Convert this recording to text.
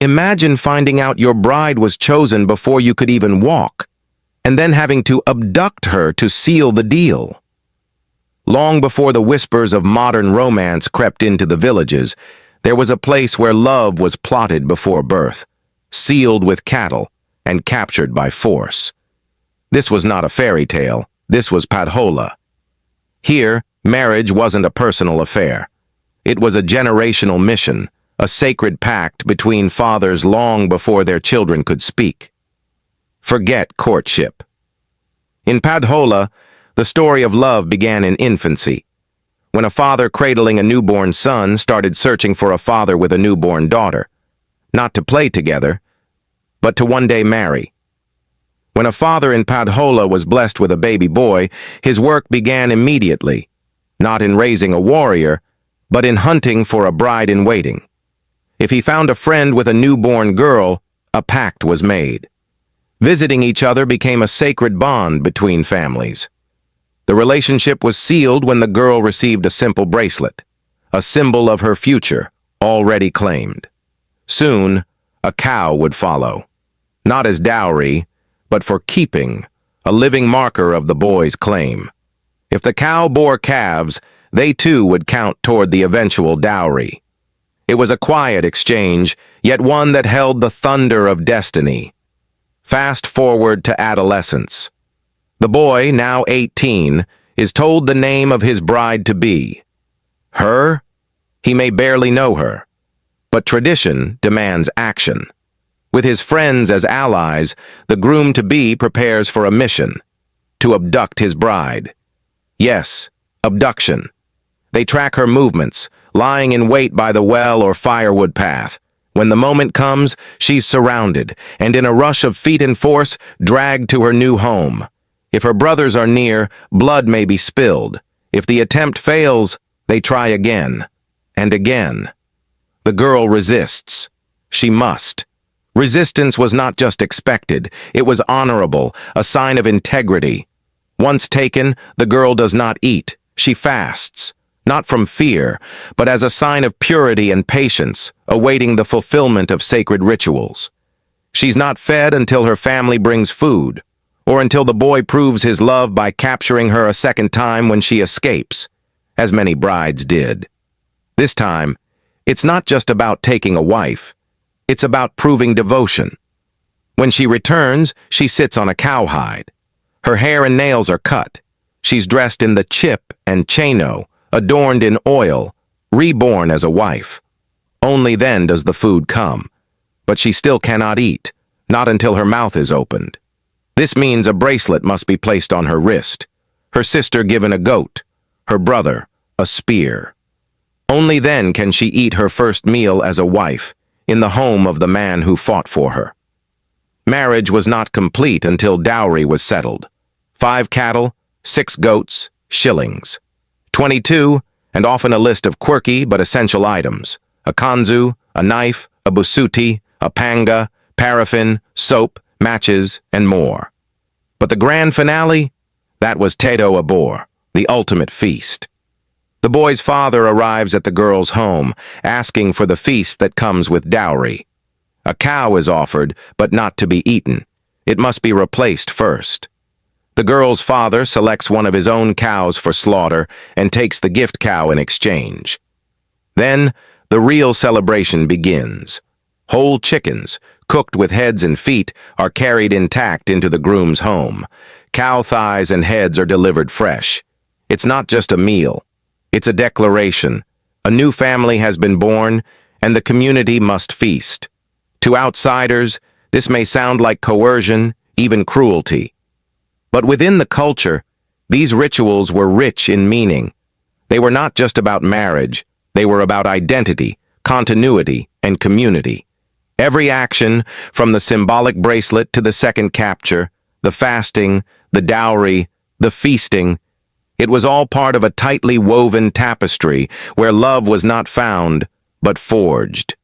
Imagine finding out your bride was chosen before you could even walk, and then having to abduct her to seal the deal. Long before the whispers of modern romance crept into the villages, there was a place where love was plotted before birth, sealed with cattle, and captured by force. This was not a fairy tale. This was Padhola. Here, marriage wasn't a personal affair. It was a generational mission, a sacred pact between fathers long before their children could speak. Forget courtship. In Padhola, the story of love began in infancy, when a father cradling a newborn son started searching for a father with a newborn daughter, not to play together, but to one day marry. When a father in Padhola was blessed with a baby boy, his work began immediately, not in raising a warrior, but in hunting for a bride-in-waiting. If he found a friend with a newborn girl, a pact was made. Visiting each other became a sacred bond between families. The relationship was sealed when the girl received a simple bracelet, a symbol of her future, already claimed. Soon, a cow would follow, not as dowry, but for keeping, a living marker of the boy's claim. If the cow bore calves, they too would count toward the eventual dowry. It was a quiet exchange, yet one that held the thunder of destiny. Fast forward to adolescence. The boy, now 18, is told the name of his bride-to-be. Her? He may barely know her. But tradition demands action. With his friends as allies, the groom-to-be prepares for a mission, to abduct his bride. Yes, abduction. They track her movements, lying in wait by the well or firewood path. When the moment comes, she's surrounded, and in a rush of feet and force, dragged to her new home. If her brothers are near, blood may be spilled. If the attempt fails, they try again, and again. The girl resists. She must. Resistance was not just expected, it was honorable, a sign of integrity. Once taken, the girl does not eat. She fasts, not from fear, but as a sign of purity and patience, awaiting the fulfillment of sacred rituals. She's not fed until her family brings food, or until the boy proves his love by capturing her a second time when she escapes, as many brides did. This time, it's not just about taking a wife. It's about proving devotion. When she returns, she sits on a cowhide. Her hair and nails are cut. She's dressed in the chip and chano, adorned in oil, reborn as a wife. Only then does the food come. But she still cannot eat, not until her mouth is opened. This means a bracelet must be placed on her wrist, her sister given a goat, her brother a spear. Only then can she eat her first meal as a wife, in the home of the man who fought for her. Marriage was not complete until dowry was settled. 5 cattle, 6 goats, shillings. 22, and often a list of quirky but essential items. A kanzu, a knife, a busuti, a panga, paraffin, soap, matches, and more. But the grand finale? That was Tedo Abor, the ultimate feast. The boy's father arrives at the girl's home, asking for the feast that comes with dowry. A cow is offered, but not to be eaten. It must be replaced first. The girl's father selects one of his own cows for slaughter and takes the gift cow in exchange. Then, the real celebration begins. Whole chickens, cooked with heads and feet, are carried intact into the groom's home. Cow thighs and heads are delivered fresh. It's not just a meal. It's a declaration. A new family has been born, and the community must feast. To outsiders, this may sound like coercion, even cruelty. But within the culture, these rituals were rich in meaning. They were not just about marriage, they were about identity, continuity, and community. Every action, from the symbolic bracelet to the second capture, the fasting, the dowry, the feasting, it was all part of a tightly woven tapestry where love was not found, but forged.